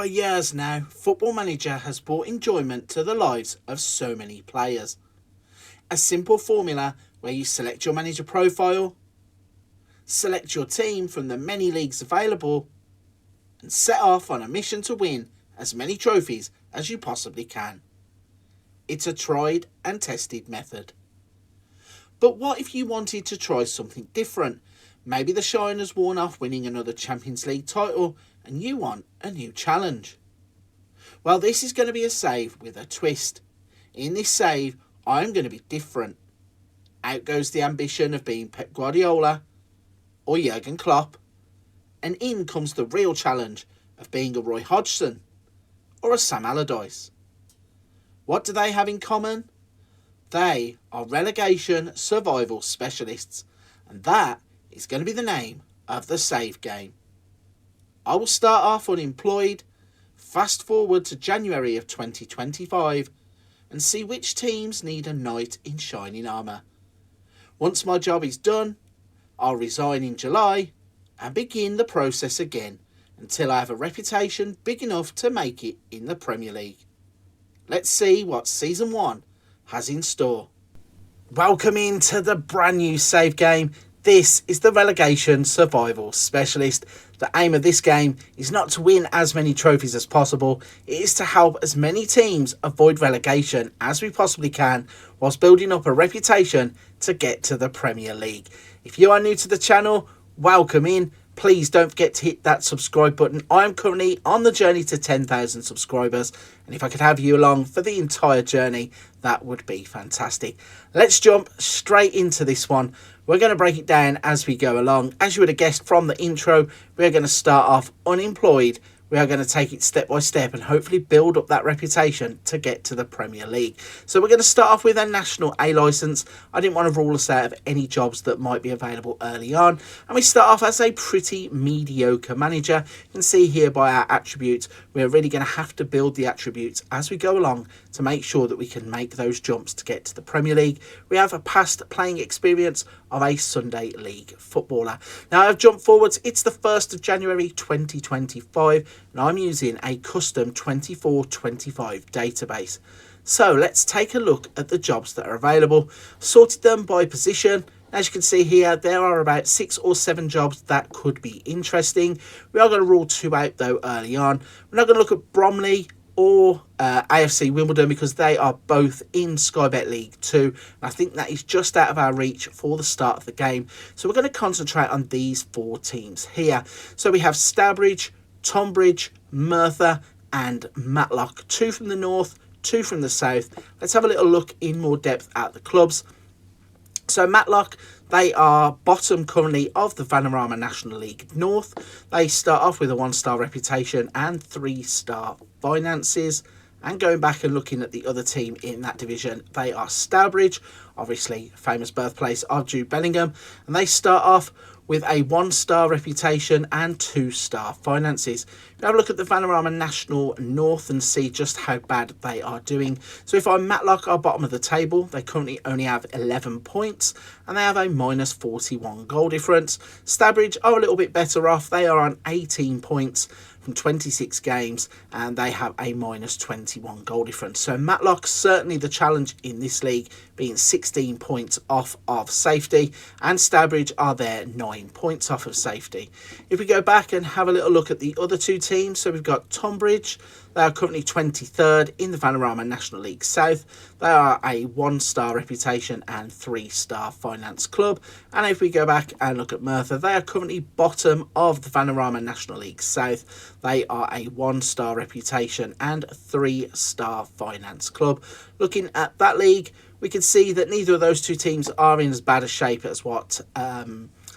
For years now, Football Manager has brought enjoyment to the lives of so many players. A simple formula where you select your manager profile, select your team from the many leagues available, and set off on a mission to win as many trophies as you possibly can. It's a tried and tested method. But what if you wanted to try something different? Maybe the shine has worn off winning another Champions League title and you want a new challenge. Well, this is going to be a save with a twist. In this save, I'm going to be different. Out goes the ambition of being Pep Guardiola or Jurgen Klopp, and in comes the real challenge of being a Roy Hodgson or a Sam Allardyce. What do they have in common? They are relegation survival specialists, and that is going to be the name of the save game. I will start off unemployed, fast forward to January of 2025, and see which teams need a knight in shining armour. Once my job is done, I'll resign in July and begin the process again until I have a reputation big enough to make it in the Premier League. Let's see what Season 1 has in store. Welcome into the brand new save game. This is the Relegation Survival Specialist. The aim of this game is not to win as many trophies as possible. It is to help as many teams avoid relegation as we possibly can, whilst building up a reputation to get to the Premier League. If you are new to the channel, welcome in. Please don't forget to hit that subscribe button. I am currently on the journey to 10,000 subscribers, and if I could have you along for the entire journey, that would be fantastic. Let's jump straight into this one. We're going to break it down as we go along. As you would have guessed from the intro, we're going to start off unemployed. We are going to take it step by step and hopefully build up that reputation to get to the Premier League. So we're going to start off with a National A licence. I didn't want to rule us out of any jobs that might be available early on. And we start off as a pretty mediocre manager. You can see here by our attributes, we're really going to have to build the attributes as we go along to make sure that we can make those jumps to get to the Premier League. We have a past playing experience of a Sunday League footballer. Now I've jumped forwards. It's the 1st of January 2025. And I'm using a custom 24-25 database. So let's take a look at the jobs that are available. Sorted them by position. As you can see here, there are about 6 or 7 jobs that could be interesting. We are going to rule 2 out though early on. We're not going to look at Bromley or AFC Wimbledon because they are both in Sky Bet League 2. And I think that is just out of our reach for the start of the game. So we're going to concentrate on these 4 teams here. So we have Stourbridge, Tonbridge, Merthyr and Matlock. 2 from the north, 2 from the south. Let's have a little look in more depth at the clubs. So Matlock, they are bottom currently of the Vanarama National League North. They start off with a 1-star reputation and 3-star finances. And going back and looking at the other team in that division, they are Stourbridge, obviously famous birthplace of Jude Bellingham. And they start off with a 1-star reputation and 2-star finances. We have a look at the Vanarama National North and see just how bad they are doing. So if I'm Matlock, are bottom of the table. They currently only have 11 points and they have a minus 41 goal difference. Stourbridge are a little bit better off. They are on 18 points from 26 games and they have a minus 21 goal difference. So Matlock certainly the challenge in this league, being 16 points off of safety, and Stourbridge are there 9 points off of safety. If we go back and have a little look at the other 2 teams, so we've got Tonbridge. They are currently 23rd in the Vanarama National League South. They are a 1-star reputation and 3-star finance club. And if we go back and look at Merthyr, they are currently bottom of the Vanarama National League South. They are a 1-star reputation and 3-star finance club. Looking at that league, we can see that neither of those 2 teams are in as bad a shape as what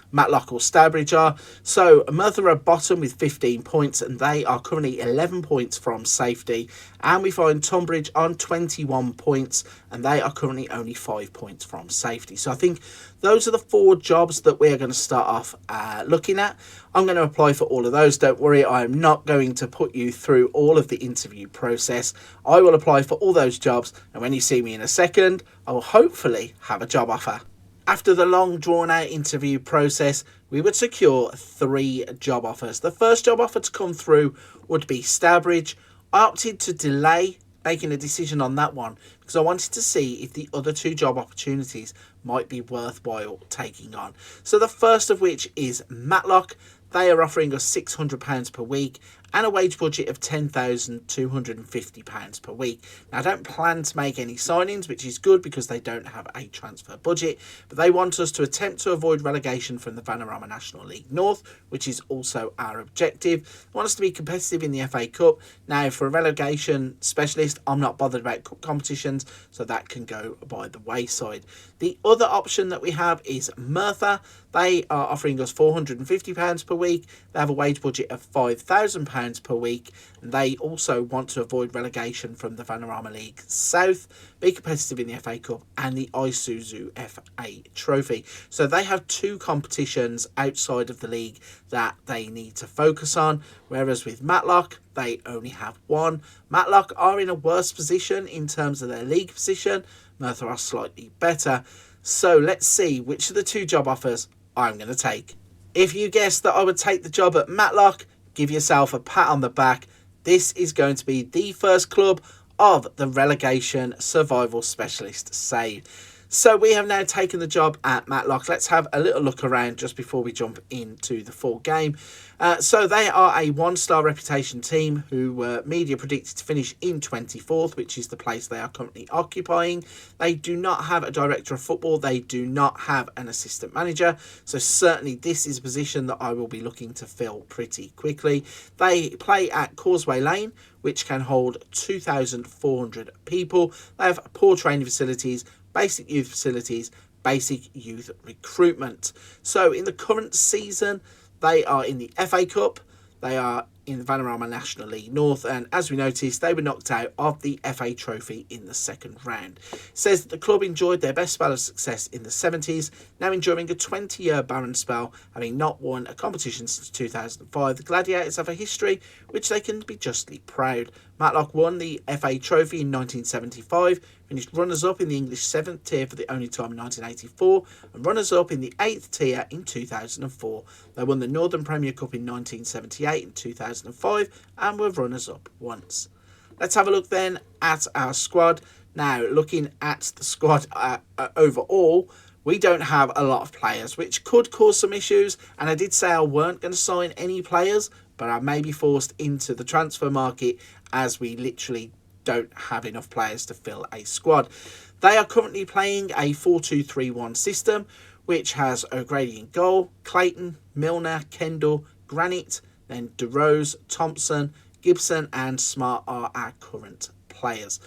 Matlock or Stourbridge are. So Merthyr are bottom with 15 points and they are currently 11 points from safety. And we find Tonbridge on 21 points and they are currently only 5 points from safety. So I think those are the 4 jobs that we're going to start off looking at. I'm going to apply for all of those. Don't worry, I am not going to put you through all of the interview process. I will apply for all those jobs and when you see me in a second, I will hopefully have a job offer. After the long drawn-out interview process, we would secure 3 job offers. The first job offer to come through would be Stourbridge. I opted to delay making a decision on that one because I wanted to see if the other 2 job opportunities might be worthwhile taking on. So the first of which is Matlock. They are offering us £600 per week and a wage budget of £10,250 per week. Now, I don't plan to make any signings, which is good because they don't have a transfer budget, but they want us to attempt to avoid relegation from the Vanarama National League North, which is also our objective. They want us to be competitive in the FA Cup. Now, for a relegation specialist, I'm not bothered about cup competitions, so that can go by the wayside. The other option that we have is Merthyr. They are offering us £450 per week. They have a wage budget of £5,000 per week. And they also want to avoid relegation from the Vanarama League South, be competitive in the FA Cup and the Isuzu FA Trophy. So they have 2 competitions outside of the league that they need to focus on, whereas with Matlock, they only have 1. Matlock are in a worse position in terms of their league position. Merthyr are slightly better. So let's see which of the 2 job offers I'm going to take. If you guessed that I would take the job at Matlock, give yourself a pat on the back. This is going to be the first club of the relegation survival specialist save. So we have now taken the job at Matlock. Let's have a little look around just before we jump into the full game. So they are a 1-star reputation team who were media predicted to finish in 24th, which is the place they are currently occupying. They do not have a director of football. They do not have an assistant manager. So certainly this is a position that I will be looking to fill pretty quickly. They play at Causeway Lane, which can hold 2,400 people. They have poor training facilities, basic youth facilities, basic youth recruitment. So in the current season, they are in the FA Cup, they are in the Vanarama National League North, and as we noticed, they were knocked out of the FA Trophy in the second round. It says that the club enjoyed their best spell of success in the 70s, now enduring a 20-year barren spell, having not won a competition since 2005. The Gladiators have a history which they can be justly proud. Matlock won the FA Trophy in 1975, finished runners-up in the English 7th tier for the only time in 1984, and runners-up in the 8th tier in 2004. They won the Northern Premier Cup in 1978 and 2005, and were runners-up once. Let's have a look then at our squad. Now, looking at the squad overall, we don't have a lot of players, which could cause some issues, and I did say I weren't going to sign any players, but I may be forced into the transfer market as we literally don't have enough players to fill a squad. They are currently playing a 4-2-3-1 system, which has O'Grady in goal, Clayton, Milner, Kendall, Granite, then DeRose, Thompson, Gibson and Smart are our current players.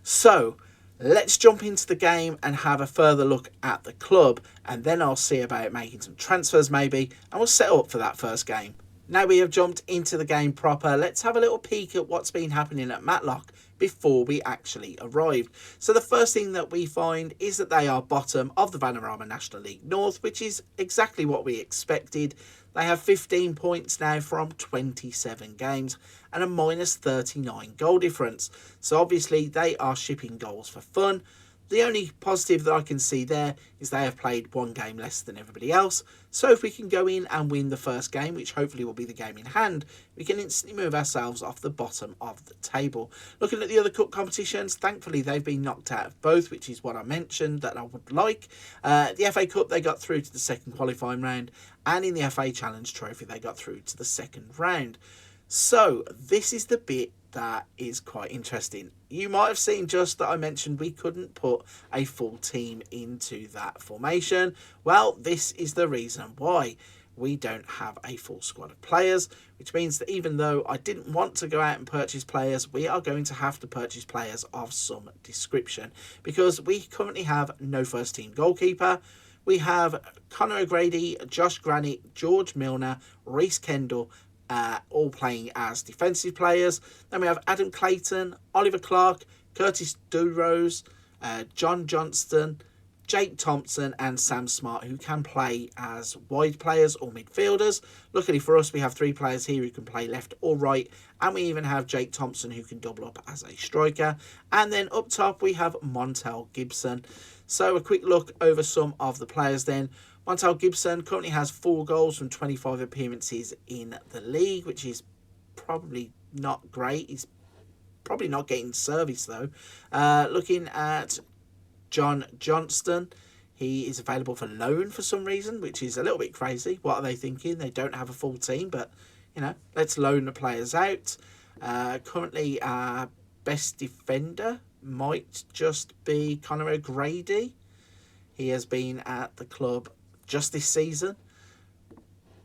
So let's jump into the game and have a further look at the club, and then I'll see about making some transfers maybe, and we'll set up for that first game. Now we have jumped into the game proper, let's have a little peek at what's been happening at Matlock before we actually arrived. So the first thing that we find is that they are bottom of the Vanarama National League North, which is exactly what we expected. They have 15 points now from 27 games and a minus 39 goal difference. So obviously they are shipping goals for fun. The only positive that I can see there is they have played 1 game less than everybody else. So if we can go in and win the first game, which hopefully will be the game in hand, we can instantly move ourselves off the bottom of the table. Looking at the other cup competitions, thankfully they've been knocked out of both, which is what I mentioned that I would like. The FA Cup, they got through to the second qualifying round, and in the FA Challenge Trophy, they got through to the second round. So this is the bit that is quite interesting. You might have seen just that I mentioned we couldn't put a full team into that formation. Well, this is the reason why. We don't have a full squad of players, which means that even though I didn't want to go out and purchase players, we are going to have to purchase players of some description, because we currently have no first team goalkeeper. We have Conor O'Grady, Josh Granite, George Milner, Reece Kendall, all playing as defensive players. Then we have Adam Clayton, Oliver Clark, Curtis Durose, John Johnston, Jake Thompson and Sam Smart, who can play as wide players or midfielders. Luckily for us, we have 3 players here who can play left or right, and we even have Jake Thompson who can double up as a striker. And then up top, we have Montel Gibson. So a quick look over some of the players then. Montel Gibson currently has 4 goals from 25 appearances in the league, which is probably not great. He's probably not getting service though. Looking at John Johnston, he is available for loan for some reason, which is a little bit crazy. What are they thinking? They don't have a full team, but you know, let's loan the players out. Currently, our best defender might just be Conor O'Grady. He has been at the club just this season.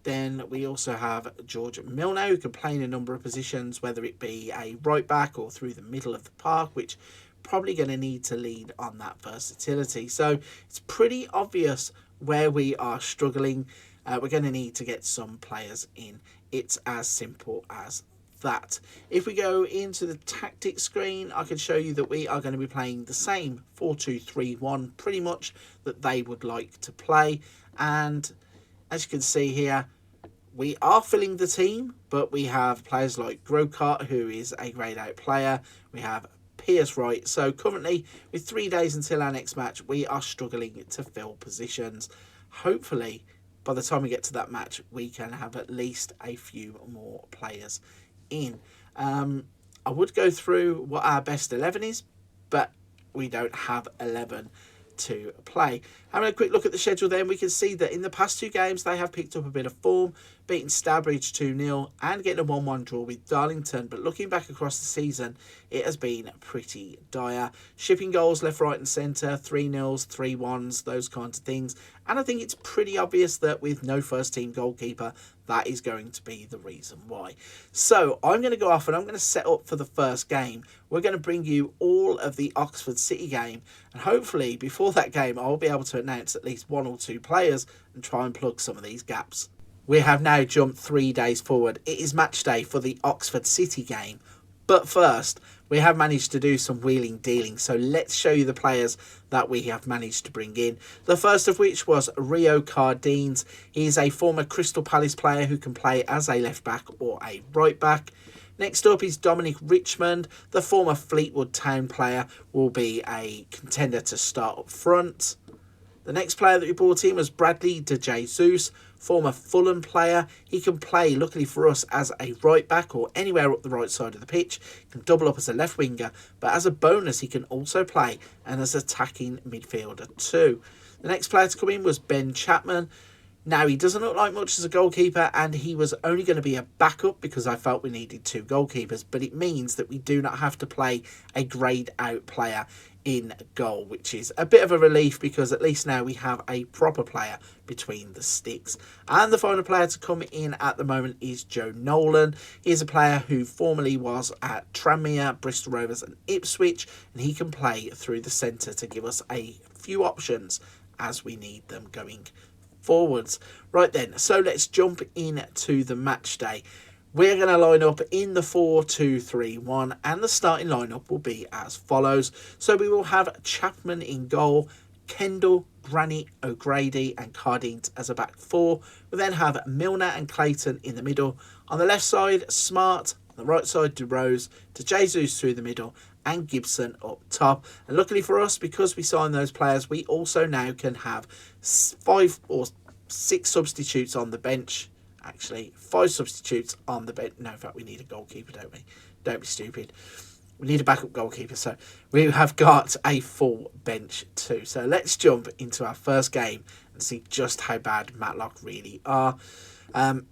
Then we also have George Milner, who can play in a number of positions, whether it be a right back or through the middle of the park, which probably going to need to lead on that versatility. So it's pretty obvious where we are struggling. We're going to need to get some players in. It's as simple as that. If we go into the tactics screen, I can show you that we are going to be playing the same 4-2-3-1 pretty much that they would like to play. And as you can see here, we are filling the team, but we have players like Grocott, who is a grade out player. We have Pierce Wright. So currently, with 3 days until our next match, we are struggling to fill positions. Hopefully, by the time we get to that match, we can have at least a few more players in. I would go through what our best 11 is, but we don't have 11 to play. Having a quick look at the schedule then, we can see that in the past 2 games they have picked up a bit of form, beating Starbridge 2-0 and getting a 1-1 draw with Darlington. But looking back across the season, it has been pretty dire. Shipping goals left, right and centre, 3-0s, 3-1s, those kinds of things. And I think it's pretty obvious that with no first team goalkeeper, that is going to be the reason why. So I'm going to go off and I'm going to set up for the first game. We're going to bring you all of the Oxford City game. And hopefully before that game, I'll be able to announce at least 1 or 2 players and try and plug some of these gaps. We have now jumped 3 days forward. It is match day for the Oxford City game. But first, we have managed to do some wheeling dealing. So let's show you the players that we have managed to bring in. The first of which was Rio Cardines. He is a former Crystal Palace player who can play as a left back or a right back. Next up is Dominic Richmond. The former Fleetwood Town player will be a contender to start up front. The next player that we brought in was Bradley De Jesus, former Fulham player. He can play, luckily for us, as a right back or anywhere up the right side of the pitch. He can double up as a left winger, but as a bonus he can also play and as attacking midfielder too. The next player to come in was Ben Chapman. Now, he doesn't look like much as a goalkeeper, and he was only going to be a backup because I felt we needed 2 goalkeepers, but it means that we do not have to play a grade out player in goal, which is a bit of a relief because at least now we have a proper player between the sticks. And the final player to come in at the moment is Joe Nolan. He is a player who formerly was at Tranmere, Bristol Rovers and Ipswich, and he can play through the centre to give us a few options as we need them going forwards. Right then, so let's jump into the match day. We're going to line up in the 4-2-3-1 and the starting lineup will be as follows. So we will have Chapman in goal, Kendall, Granny, O'Grady and Cardines as a back 4. We then have Milner and Clayton in the middle. On the left side, Smart. On the right side, De Rose, De Jesus through the middle and Gibson up top. And luckily for us, because we signed those players, we also now can have 5 or 6 substitutes on the bench. Actually, 5 substitutes on the bench. No, in fact, we need a goalkeeper, don't we? Don't be stupid. We need a backup goalkeeper. So we have got a full bench too. So let's jump into our first game and see just how bad Matlock really are. I'm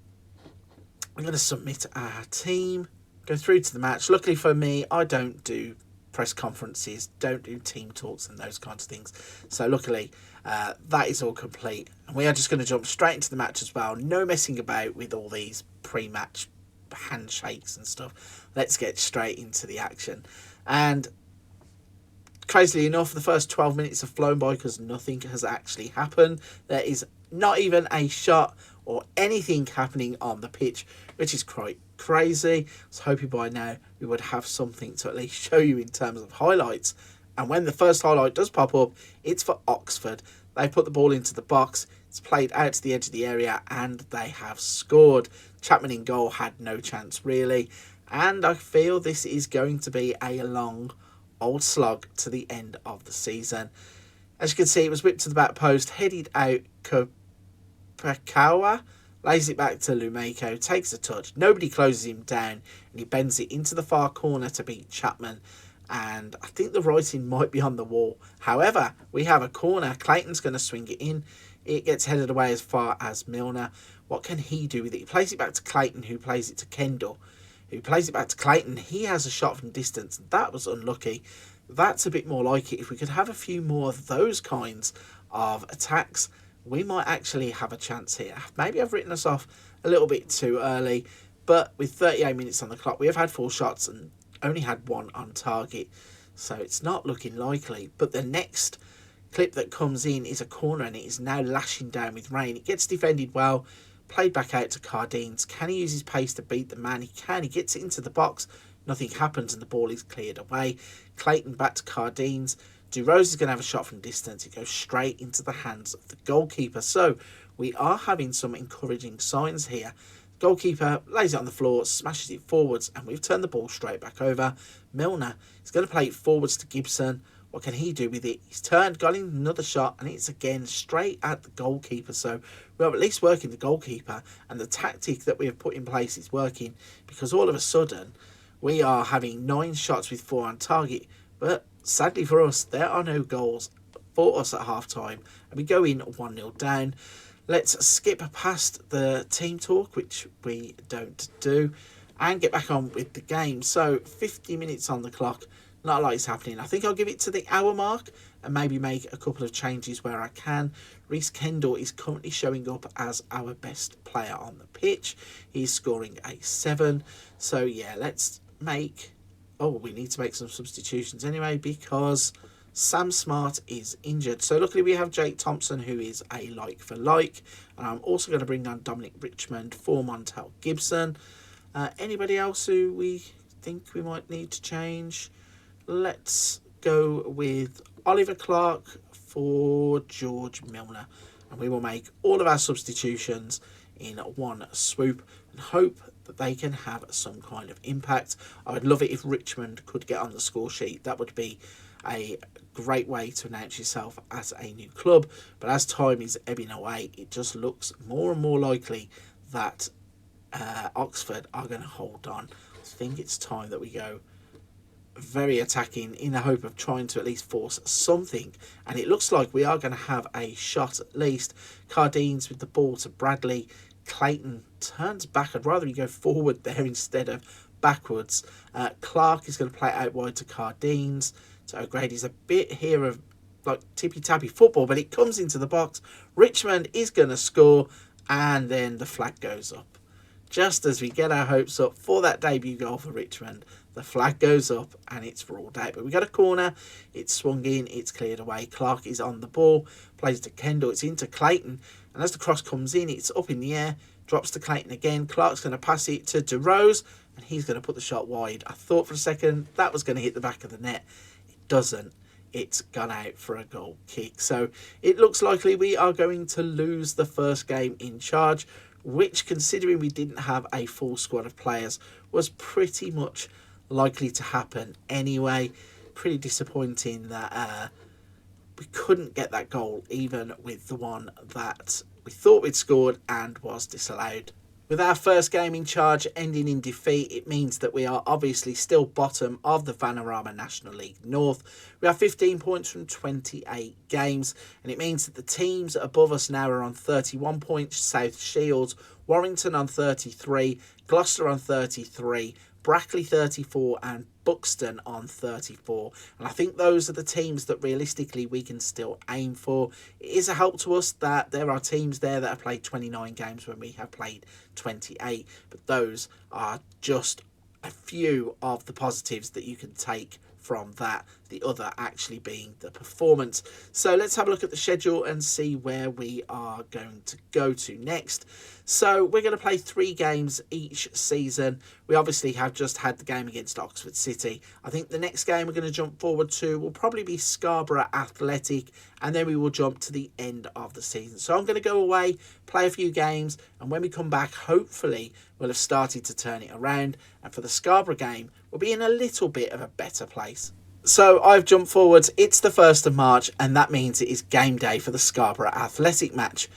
going to submit our team, go through to the match. Luckily for me, I don't do press conferences, don't do team talks and those kinds of things. So luckily, that is all complete. And we are just going to jump straight into the match as well. No messing about with all these pre-match handshakes and stuff. Let's get straight into the action. And crazily enough, the first 12 minutes have flown by because nothing has actually happened. There is not even a shot or anything happening on the pitch, which is quite crazy. I was hoping by now we would have something to at least show you in terms of highlights And when the first highlight does pop up, it's for Oxford. They put the ball into the box, it's played out to the edge of the area, and they have scored. Chapman in goal had no chance really, and I feel this is going to be a long old slog to the end of the season. As you can see, it was whipped to the back post, headed out. Pekawa lays it back to Lumeko, takes a touch, nobody closes him down, and he bends it into the far corner to beat Chapman. And I think the writing might be on the wall. However, we have a corner. Clayton's going to swing it in. It gets headed away as far as Milner. What can he do with it? He plays it back to Clayton, who plays it to Kendall, who plays it back to Clayton. He has a shot from distance. That was unlucky. That's a bit more like it. If we could have a few more of those kinds of attacks, we might actually have a chance here. Maybe I've written us off a little bit too early, but with 38 minutes on the clock, we have had 4 shots and only had 1 on target, so it's not looking likely. But the next clip that comes in is a corner, and it is now lashing down with rain. It gets defended well, played back out to Cardines. Can he use his pace to beat the man? He can. He gets it into the box. Nothing happens, and the ball is cleared away. Clayton back to Cardines. Rose is going to have a shot from distance. It goes straight into the hands of the goalkeeper. So we are having some encouraging signs here. Goalkeeper lays it on the floor, smashes it forwards, and we've turned the ball straight back over. Milner is going to play it forwards to Gibson. What can he do with it? He's turned, got in another shot, and it's again straight at the goalkeeper. So we are at least working the goalkeeper, and the tactic that we have put in place is working, because all of a sudden we are having 9 shots with 4 on target. But sadly for us, there are no goals for us at half time, and we go in 1-0 down. Let's skip past the team talk, which we don't do, and get back on with the game. So 50 minutes on the clock, not a lot is happening. I think I'll give it to the hour mark and maybe make a couple of changes where I can. Reece Kendall is currently showing up as our best player on the pitch. He's scoring a 7. So yeah, let's make... Oh, we need to make some substitutions anyway, because Sam Smart is injured. So luckily we have Jake Thompson, who is a like for like. And I'm also going to bring on Dominic Richmond for Montel Gibson. Anybody else who we think we might need to change? Let's go with Oliver Clark for George Milner. And we will make all of our substitutions in one swoop and hope that they can have some kind of impact. I would love it if Richmond could get on the score sheet. That would be a great way to announce yourself as a new club. But as time is ebbing away, it just looks more and more likely that Oxford are going to hold on. I think it's time that we go very attacking in the hope of trying to at least force something. And it looks like we are going to have a shot at least. Cardines with the ball to Bradley. Clayton turns back. I'd rather he go forward there instead of backwards. Clark is going to play out wide to Cardines. So O'Grady's a bit here of like tippy-tappy football, but it comes into the box. Richmond is going to score, and then the flag goes up. Just as we get our hopes up for that debut goal for Richmond, the flag goes up and it's ruled out. But we got a corner, it's swung in, it's cleared away. Clark is on the ball, plays to Kendall, it's into Clayton, and as the cross comes in, it's up in the air, drops to Clayton again. Clark's going to pass it to Rose, and he's going to put the shot wide. I thought for a second that was going to hit the back of the net. It doesn't. It's gone out for a goal kick. So it looks likely we are going to lose the first game in charge, which, considering we didn't have a full squad of players, was pretty much likely to happen anyway. Pretty disappointing that we couldn't get that goal, even with the one that we thought we'd scored and was disallowed. With our first game in charge ending in defeat, it means that we are obviously still bottom of the Vanarama National League North. We have 15 points from 28 games, and it means that the teams above us now are on 31 points. South Shields, Warrington on 33, Gloucester on 33, Brackley 34 and Buxton on 34. And I think those are the teams that realistically we can still aim for. It is a help to us that there are teams there that have played 29 games when we have played 28. But those are just a few of the positives that you can take from that, the other actually being the performance. So let's have a look at the schedule and see where we are going to go to next. So we're going to play 3 games each season. We obviously have just had the game against Oxford City. I think the next game we're going to jump forward to will probably be Scarborough Athletic, and then we will jump to the end of the season. So I'm going to go away, play a few games, and when we come back, hopefully we'll have started to turn it around, and for the Scarborough game, we'll be in a little bit of a better place. So I've jumped forwards. It's the 1st of March, and that means it is game day for the Scarborough Athletic match.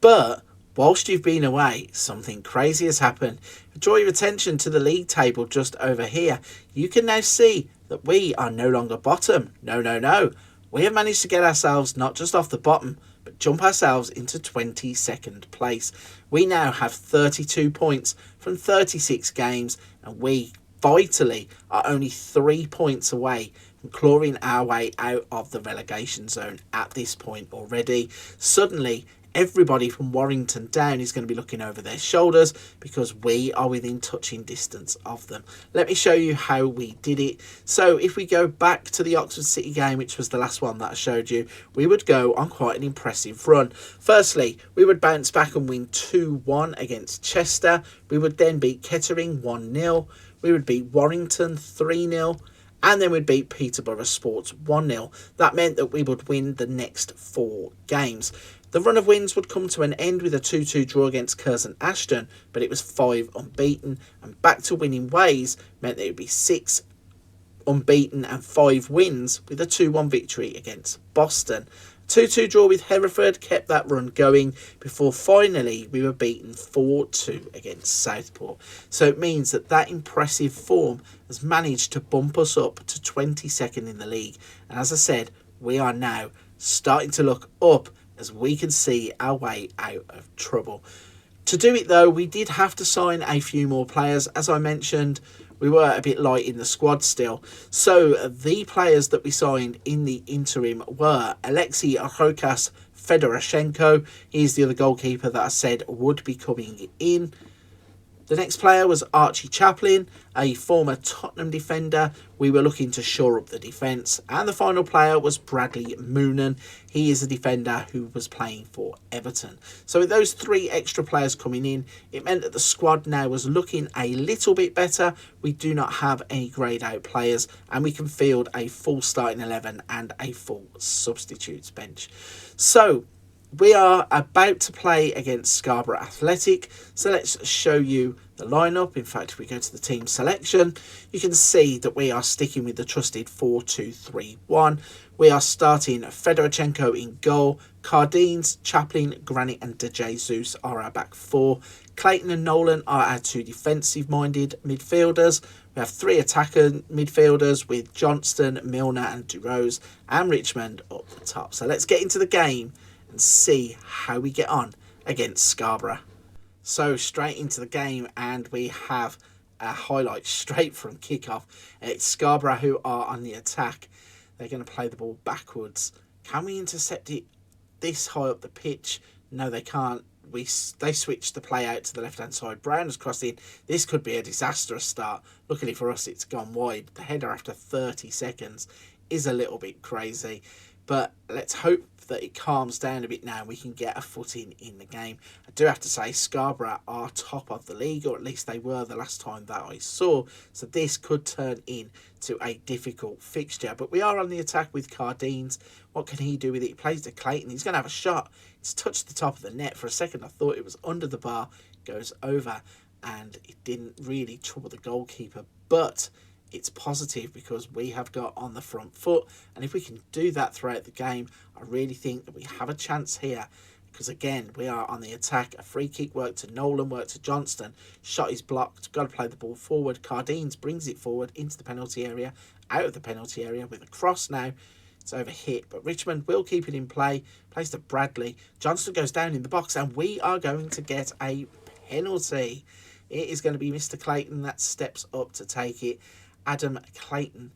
But whilst you've been away, something crazy has happened. Draw your attention to the league table just over here. You can now see that we are no longer bottom. No. We have managed to get ourselves not just off the bottom, but jump ourselves into 22nd place. We now have 32 points from 36 games, and we vitally are only 3 points away from clawing our way out of the relegation zone at this point already. Suddenly, everybody from Warrington down is going to be looking over their shoulders because we are within touching distance of them. Let me show you how we did it. So if we go back to the Oxford City game, which was the last one that I showed you, we would go on quite an impressive run. Firstly, we would bounce back and win 2-1 against Chester. We would then beat Kettering 1-0. We would beat Warrington 3-0. And then we'd beat Peterborough Sports 1-0. That meant that we would win the next 4 games. The run of wins would come to an end with a 2-2 draw against Curzon Ashton, but it was 5 unbeaten, and back to winning ways meant that it would be 6 unbeaten and 5 wins with a 2-1 victory against Boston. 2-2 draw with Hereford kept that run going before finally we were beaten 4-2 against Southport. So it means that that impressive form has managed to bump us up to 22nd in the league. And as I said, we are now starting to look up as we can see our way out of trouble. To do it though, we did have to sign a few more players. As I mentioned, we were a bit light in the squad still. So the players that we signed in the interim were Alexei Rokas Fedorashenko. He's the other goalkeeper that I said would be coming in. The next player was Archie Chaplin, a former Tottenham defender. We were looking to shore up the defence. And the final player was Bradley Moonan. He is a defender who was playing for Everton. So with those 3 extra players coming in, it meant that the squad now was looking a little bit better. We do not have any greyed out players, and we can field a full starting 11 and a full substitutes bench. So we are about to play against Scarborough Athletic, so let's show you the lineup. In fact, if we go to the team selection, you can see that we are sticking with the trusted 4-2-3-1. We are starting Fedorchenko in goal. Cardines, Chaplin, Granite and De Jesus are our back 4. Clayton and Nolan are our 2 defensive-minded midfielders. We have 3 attacker midfielders with Johnston, Milner and Durose, and Richmond up the top. So let's get into the game and see how we get on against Scarborough. So straight into the game, and we have a highlight straight from kickoff. It's Scarborough who are on the attack. They're going to play the ball backwards. Can we intercept it this high up the pitch? No, they can't. They switched the play out to the left-hand side. Brown has crossed in. This could be a disastrous start. Luckily for us, it's gone wide. The header after 30 seconds is a little bit crazy. But let's hope that it calms down a bit now and we can get a footing in the game. I do have to say Scarborough are top of the league, or at least they were the last time that I saw. So this could turn into a difficult fixture. But we are on the attack with Cardines. What can he do with it? He plays to Clayton. He's going to have a shot. It's touched the top of the net. For a second I thought it was under the bar. Goes over, and it didn't really trouble the goalkeeper. But it's positive because we have got on the front foot, and if we can do that throughout the game, I really think that we have a chance here, because again we are on the attack. A free kick worked to Nolan, worked to Johnston, shot is blocked, got to play the ball forward. Cardines brings it forward into the penalty area, out of the penalty area with a cross now. It's over hit, but Richmond will keep it in play. Plays to Bradley. Johnston goes down in the box, and we are going to get a penalty. It is going to be Mr. Clayton that steps up to take it. Adam Clayton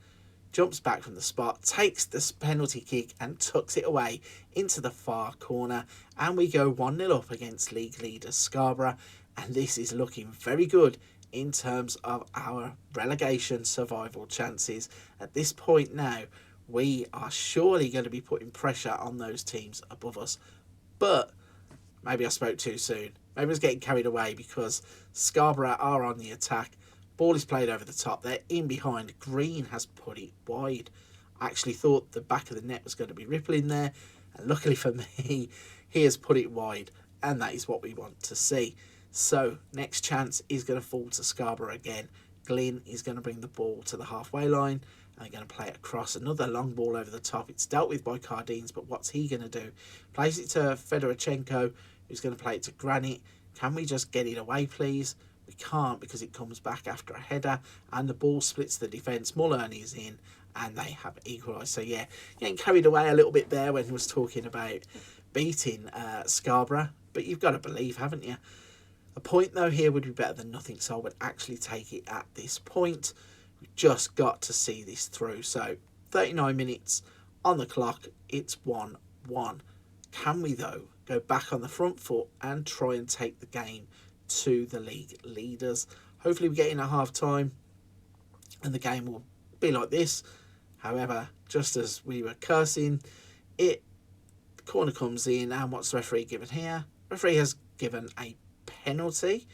jumps back from the spot, takes this penalty kick and tucks it away into the far corner, and we go 1-0 up against league leader Scarborough, and this is looking very good in terms of our relegation survival chances. At this point now, we are surely going to be putting pressure on those teams above us. But maybe I spoke too soon. Maybe I was getting carried away because Scarborough are on the attack. Ball is played over the top. They're in behind. Green has put it wide. I actually thought the back of the net was going to be rippling there. And luckily for me, he has put it wide. And that is what we want to see. So, next chance is going to fall to Scarborough again. Glynn is going to bring the ball to the halfway line. And they're going to play it across. Another long ball over the top. It's dealt with by Cardines, but what's he going to do? Plays it to Fedorchenko, who's going to play it to Granit. Can we just get it away, please? We can't because it comes back after a header and the ball splits the defence. Mullerny is in and they have equalised. So, yeah, getting carried away a little bit there when he was talking about beating Scarborough. But you've got to believe, haven't you? A point, though, here would be better than nothing, so I would actually take it at this point. We've just got to see this through. So, 39 minutes on the clock. It's 1-1. Can we, though, go back on the front foot and try and take the game to the league leaders? Hopefully we get in at half-time and the game will be like this. However, just as we were cursing, the corner comes in, and what's the referee given here? The referee has given a penalty,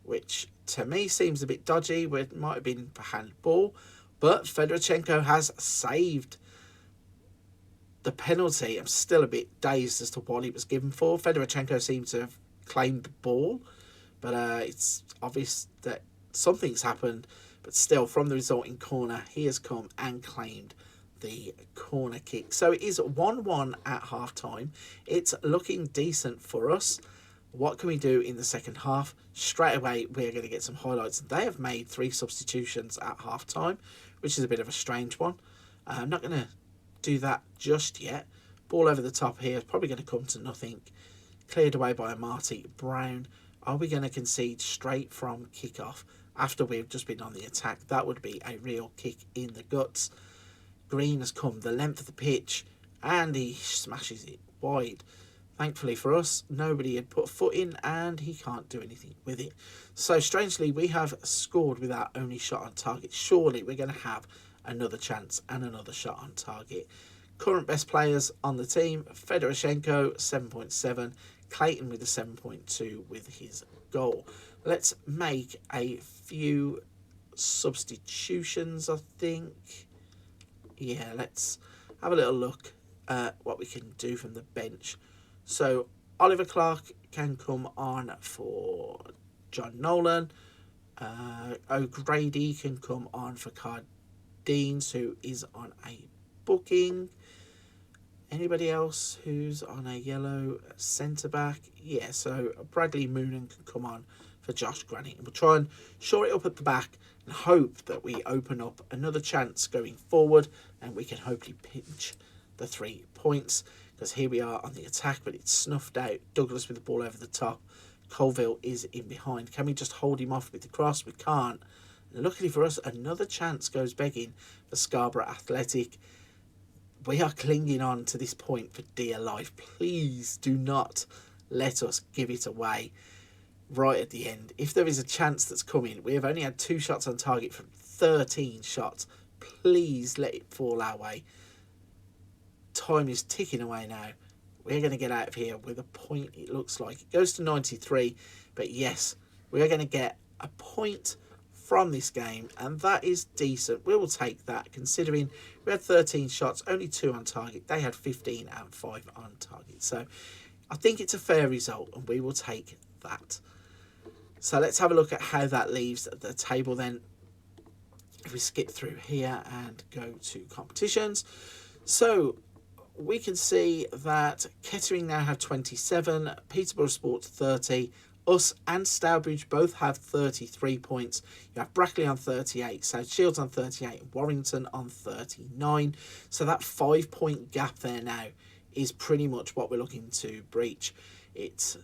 which to me seems a bit dodgy. It might have been for handball, but Fedorchenko has saved the penalty. I'm still a bit dazed as to what it was given for. Fedorchenko seems to have claimed the ball, but it's obvious that something's happened. But still, from the resulting corner, he has come and claimed the corner kick. So it is 1-1 at half-time. It's looking decent for us. What can we do in the second half? Straight away, we're going to get some highlights. They have made 3 substitutions at half-time, which is a bit of a strange one. I'm not going to do that just yet. Ball over the top here is probably going to come to nothing. Cleared away by Marty Brown. Are we going to concede straight from kickoff after we've just been on the attack? That would be a real kick in the guts. Green has come the length of the pitch and he smashes it wide. Thankfully for us, nobody had put a foot in and he can't do anything with it. So strangely, we have scored with our only shot on target. Surely we're going to have another chance and another shot on target. Current best players on the team: Fedorchenko 7.7, Clayton with a 7.2 with his goal. Let's make a few substitutions, I think. Yeah, let's have a little look at what we can do from the bench. So Oliver Clark can come on for John Nolan. O'Grady can come on for Cardines, who is on a booking. Anybody else who's on a yellow centre-back? Yeah, so Bradley Moonen can come on for Josh Granit. And we'll try and shore it up at the back and hope that we open up another chance going forward and we can hopefully pinch the 3 points. Because here we are on the attack, but it's snuffed out. Douglas with the ball over the top. Colville is in behind. Can we just hold him off with the cross? We can't. And luckily for us, another chance goes begging for Scarborough Athletic. We are clinging on to this point for dear life. Please do not let us give it away right at the end. If there is a chance that's coming, we have only had 2 shots on target from 13 shots. Please let it fall our way. Time is ticking away now. We're going to get out of here with a point, it looks like. It goes to 93, but yes, we are going to get a point from this game, and that is decent. We will take that, considering we had 13 shots, only 2 on target. They had 15 and 5 on target. So I think it's a fair result, and we will take that. So let's have a look at how that leaves the table then. If we skip through here and go to competitions. So we can see that Kettering now have 27, Peterborough Sports 30, us and Stourbridge both have 33 points. You have Brackley on 38, South Shields on 38, Warrington on 39. So that 5-point gap there now is pretty much what we're looking to breach. It's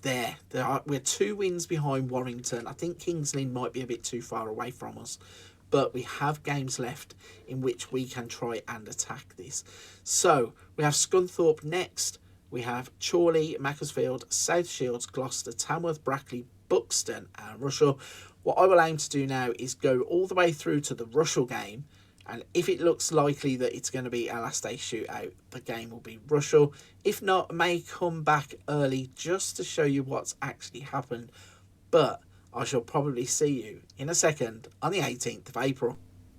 there. We're 2 wins behind Warrington. I think Kings Lynn might be a bit too far away from us, but we have games left in which we can try and attack this. So we have Scunthorpe next. We have Chorley, Macclesfield, South Shields, Gloucester, Tamworth, Brackley, Buxton and Russell. What I will aim to do now is go all the way through to the Russell game, and if it looks likely that it's going to be a last day shootout, the game will be Russell. If not, I may come back early just to show you what's actually happened, but I shall probably see you in a second on the 18th of April.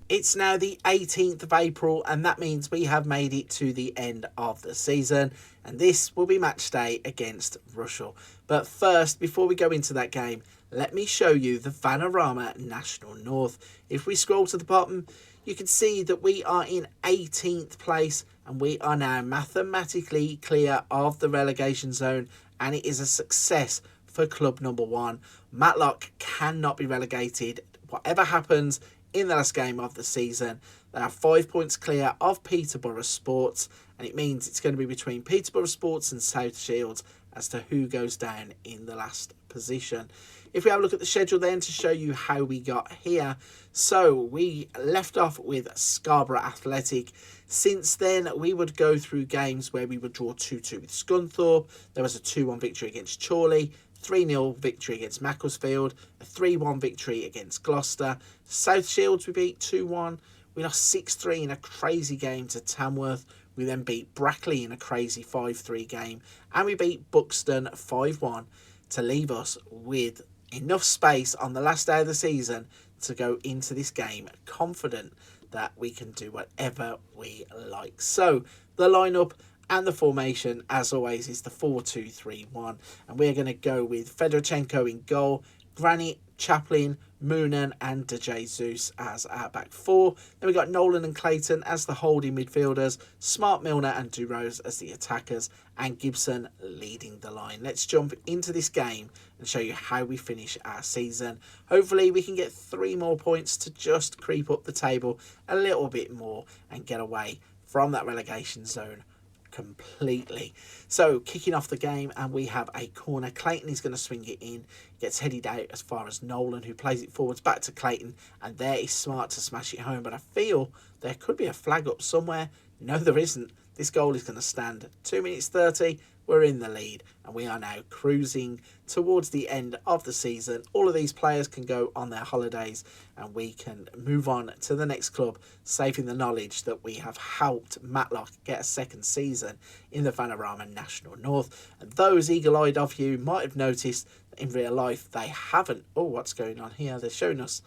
It's now the 18th of April, and that means we have made it to the end of the season, and this will be match day against Russell. But first, before we go into that game, let me show you the Vanarama National North. If we scroll to the bottom, you can see that we are in 18th place, and we are now mathematically clear of the relegation zone, and it is a success for club number 1. Matlock cannot be relegated. Whatever happens in the last game of the season, they are 5 points clear of Peterborough Sports, and it means it's going to be between Peterborough Sports and South Shields as to who goes down in the last position. If we have a look at the schedule then to show you how we got here, so we left off with Scarborough Athletic. Since then, we would go through games where we would draw 2-2 with Scunthorpe. There was a 2-1 victory against Chorley, 3-0 victory against Macclesfield, a 3-1 victory against Gloucester. South Shields we beat 2-1. We lost 6-3 in a crazy game to Tamworth. We then beat Brackley in a crazy 5-3 game. And we beat Buxton 5-1 to leave us with enough space on the last day of the season to go into this game confident that we can do whatever we like. So the lineup and the formation, as always, is the 4-2-3-1. And we're going to go with Fedorchenko in goal, Granit, Chaplin, Moonan and De Jesus as our back four. Then we got Nolan and Clayton as the holding midfielders, Smart, Milner and Durose as the attackers, and Gibson leading the line. Let's jump into this game and show you how we finish our season. Hopefully we can get 3 more points to just creep up the table a little bit more and get away from that relegation zone completely. So kicking off the game, and we have a corner. Clayton is going to swing it in, gets headed out as far as Nolan, who plays it forwards back to Clayton, and there is Smart to smash it home. But I feel there could be a flag up somewhere. No, there isn't. This goal is going to stand. 2 minutes 30, we're in the lead, and we are now cruising towards the end of the season. All of these players can go on their holidays, and we can move on to the next club, saving the knowledge that we have helped Matlock get a second season in the Vanarama National North. And those eagle-eyed of you might have noticed that in real life they haven't. Oh, what's going on here? They're showing us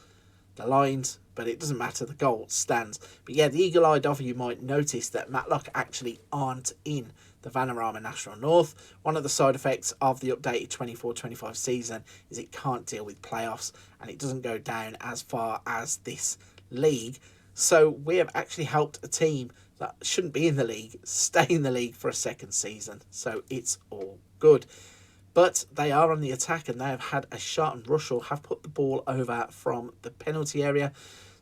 the lines, but it doesn't matter, the goal stands. But yeah, the eagle-eyed of you might notice that Matlock actually aren't in the Vanarama National North. One of the side effects of the updated 24-25 season is it can't deal with playoffs, and it doesn't go down as far as this league. So we have actually helped a team that shouldn't be in the league stay in the league for a second season, so it's all good. But they are on the attack, and they have had a shot, and Russell have put the ball over from the penalty area.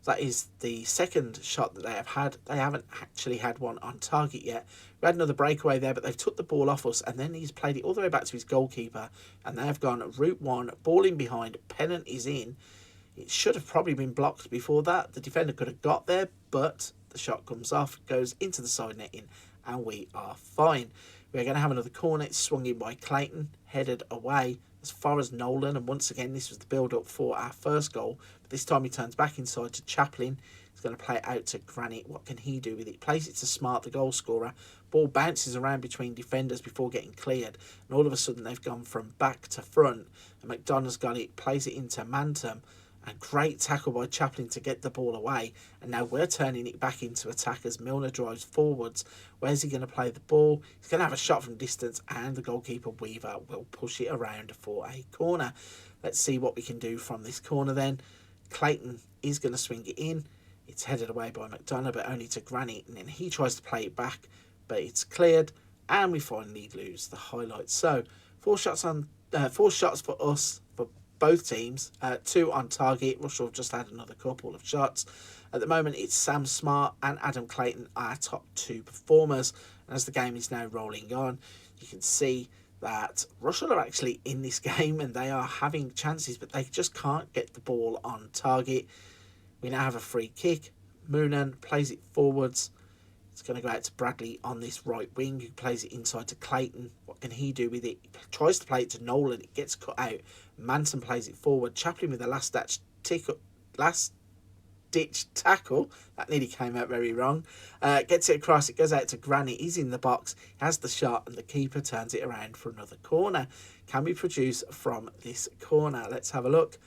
That is the second shot that they have had. They haven't actually had one on target yet. We had another breakaway there, but they've took the ball off us, and then he's played it all the way back to his goalkeeper, and they have gone route one, ball in behind, pennant is in. It should have probably been blocked before that. The defender could have got there, but the shot comes off, goes into the side netting, and we are fine. We're going to have another corner. It's swung in by Clayton, headed away as far as Nolan, and once again this was the build-up for our first goal. But this time he turns back inside to Chaplin. He's going to play it out to Granit. What can he do with it? Plays it to Smart, the goal scorer. Ball bounces around between defenders before getting cleared, and all of a sudden they've gone from back to front, and McDonough's got it, plays it into Mantum. A great tackle by Chaplin to get the ball away. And now we're turning it back into attack as Milner drives forwards. Where's he going to play the ball? He's going to have a shot from distance, and the goalkeeper Weaver will push it around for a corner. Let's see what we can do from this corner then. Clayton is going to swing it in. It's headed away by McDonough, but only to Granit. And then he tries to play it back, but it's cleared. And we finally lose the highlights. So 4 shots for us, for both teams, 2 on target. Russell have just had another couple of shots. At the moment, it's Sam Smart and Adam Clayton, our top 2 performers. And as the game is now rolling on, you can see that Russell are actually in this game, and they are having chances, but they just can't get the ball on target. We now have a free kick. Moonan plays it forwards. It's going to go out to Bradley on this right wing, who plays it inside to Clayton. What can he do with it? He tries to play it to Nolan. It gets cut out Manson plays it forward. Chaplin with the last ditch tackle. That nearly came out very wrong. Gets it across. It goes out to Granit. He's in the box. He has the shot, and the keeper turns it around for another corner. Can we produce from this corner? Let's have a look.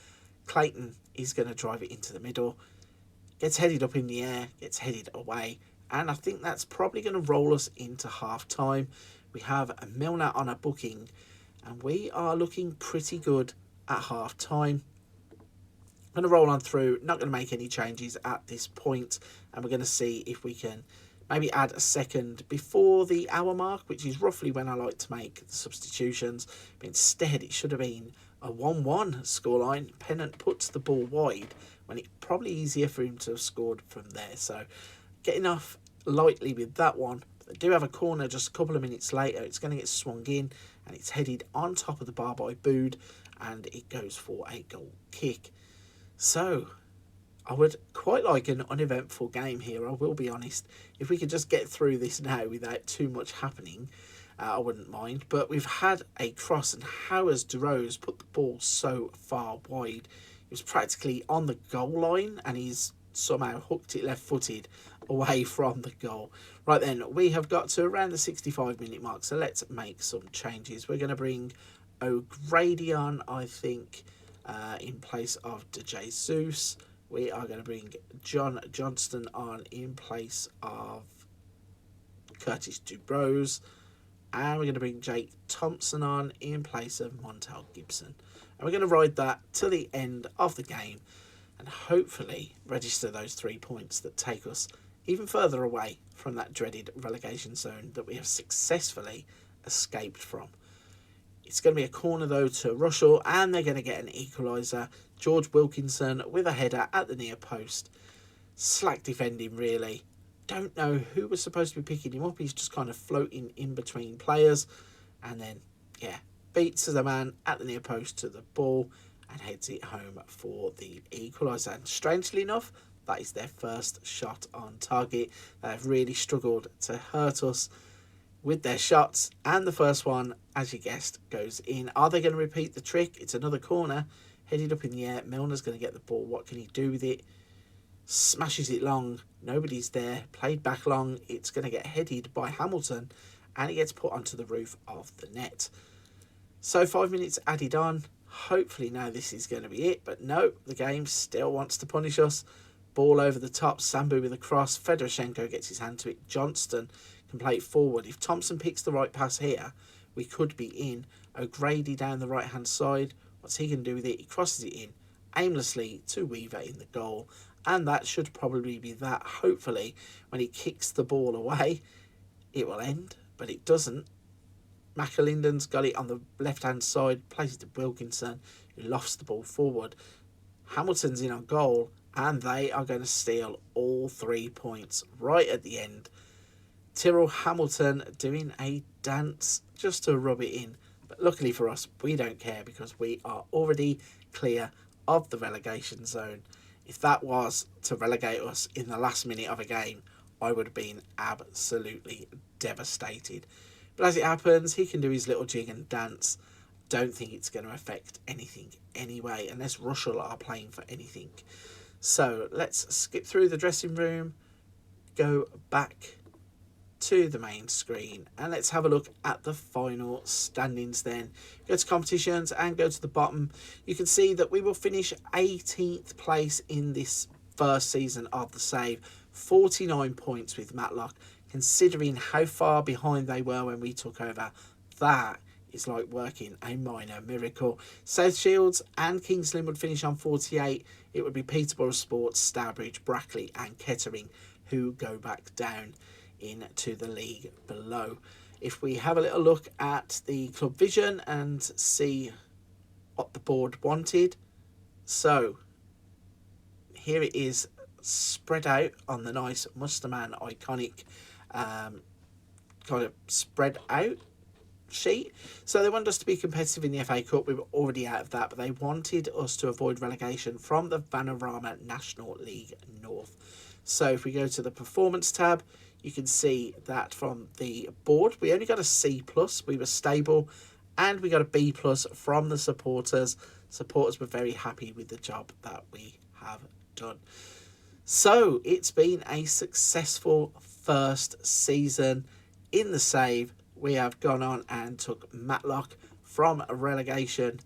Clayton is going to drive it into the middle. Gets headed up in the air. Gets headed away. And I think that's probably going to roll us into half time. We have a Milner on a booking, and we are looking pretty good at half time. I'm going to roll on through, not going to make any changes at this point, and we're going to see if we can maybe add a second before the hour mark, which is roughly when I like to make the substitutions. But instead, it should have been a 1-1 scoreline. Pennant puts the ball wide when it's probably easier for him to have scored from there. So getting off lightly with that one. But they do have a corner just a couple of minutes later. It's going to get swung in, and it's headed on top of the bar by Bood, and it goes for a goal kick. So I would quite like an uneventful game here, I will be honest. If we could just get through this now without too much happening, I wouldn't mind. But we've had a cross, and how has DeRose put the ball so far wide? He was practically on the goal line, and he's somehow hooked it left-footed away from the goal. Right then, we have got to around the 65-minute mark, so let's make some changes. We're going to bring O'Grady on, I think, in place of De Jesus. We are going to bring John Johnston on in place of Curtis Dubrows. And we're going to bring Jake Thompson on in place of Montel Gibson. And we're going to ride that to the end of the game and hopefully register those 3 points that take us even further away from that dreaded relegation zone that we have successfully escaped from. It's going to be a corner though to Russell, and they're going to get an equaliser. George Wilkinson with a header at the near post. Slack defending really. Don't know who was supposed to be picking him up. He's just kind of floating in between players. And then, yeah, beats the man at the near post to the ball and heads it home for the equaliser. And strangely enough, that is their first shot on target. They've really struggled to hurt us with their shots. And the first one, as you guessed, goes in. Are they going to repeat the trick? It's another corner. Headed up in the air. Milner's going to get the ball. What can he do with it? Smashes it long. Nobody's there. Played back long. It's going to get headed by Hamilton, and it gets put onto the roof of the net. So 5 minutes added on. Hopefully now this is going to be it, but no, the game still wants to punish us. Ball over the top. Sambu with a cross. Fedorchenko gets his hand to it. Johnston can play it forward. If Thompson picks the right pass here, we could be in. O'Grady down the right hand side. What's he going to do with it? He crosses it in aimlessly to Weaver in the goal. And that should probably be that. Hopefully, when he kicks the ball away, it will end. But it doesn't. McAlinden's got it on the left-hand side. Plays it to Wilkinson, who lofts the ball forward. Hamilton's in on goal. And they are going to steal all 3 points right at the end. Tyrrell Hamilton doing a dance just to rub it in. But luckily for us, we don't care because we are already clear of the relegation zone. If that was to relegate us in the last minute of a game, I would have been absolutely devastated. But as it happens, he can do his little jig and dance. Don't think it's going to affect anything anyway, unless Russell are playing for anything. So let's skip through the dressing room, go back to the main screen, and let's have a look at the final standings then. Go to competitions and go to the bottom. You can see that we will finish 18th place in this first season of the save. 49 points with Matlock. Considering how far behind they were when we took over, that is like working a minor miracle. South Shields and Kings Lynn would finish on 48. It would be Peterborough Sports, Stourbridge, Brackley and Kettering who go back down into the league below. If we have a little look at the club vision and see what the board wanted. So here it is spread out on the nice Musterman iconic kind of spread out sheet. So they wanted us to be competitive in the FA Cup. We were already out of that, but they wanted us to avoid relegation from the Vanarama National League North. So if we go to the performance tab, you can see that from the board, we only got a C+, we were stable, and we got a B+ from the supporters. supporters were very happy with the job that we have done. So it's been a successful first season in the Save. We have gone on and took Matlock from relegation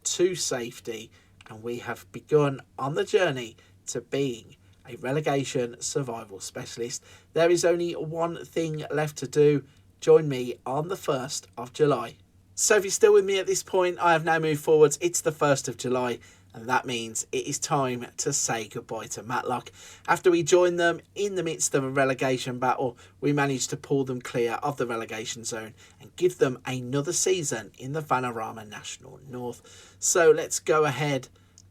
to safety, and we have begun on the journey to being a relegation survival specialist. There is only one thing left to do. Join me on the 1st of July. So if you're still with me at this point, I have now moved forwards. It's the 1st of July, and that means it is time to say goodbye to Matlock. After we joined them in the midst of a relegation battle, we managed to pull them clear of the relegation zone and give them another season in the Vanarama National North. So let's go ahead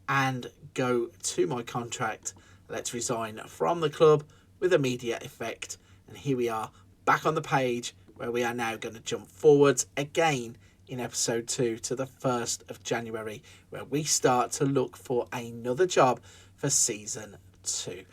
and go to my contract. Let's resign from the club with immediate effect. And here we are back on the page where we are now going to jump forwards again in episode 2 to the 1st of January, where we start to look for another job for season 2.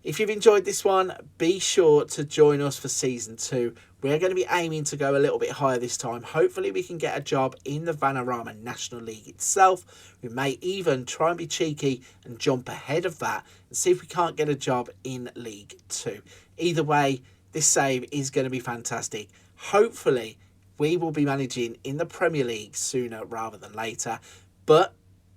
If you've enjoyed this one, be sure to join us for season 2. We're going to be aiming to go a little bit higher this time. Hopefully we can get a job in the Vanarama National League itself. We may even try and be cheeky and jump ahead of that and see if we can't get a job in League 2. Either way, this save is going to be fantastic. Hopefully we will be managing in the Premier League sooner rather than later. But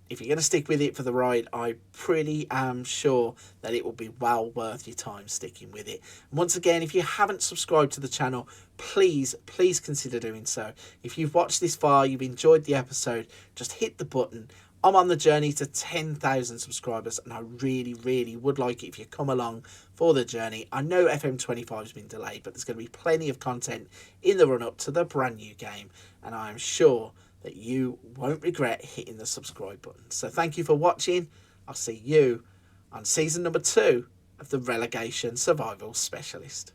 if you're going to stick with it for the ride, I pretty am sure that it will be well worth your time sticking with it. And once again, if you haven't subscribed to the channel, please consider doing so. If you've watched this far, you've enjoyed the episode, just hit the button. I'm on the journey to 10,000 subscribers, and I really would like it if you come along for the journey. I know FM24 has been delayed, but there's going to be plenty of content in the run-up to the brand new game, and I am sure that you won't regret hitting the subscribe button. So thank you for watching. I'll see you on season number 2 of the Relegation Survival Specialist.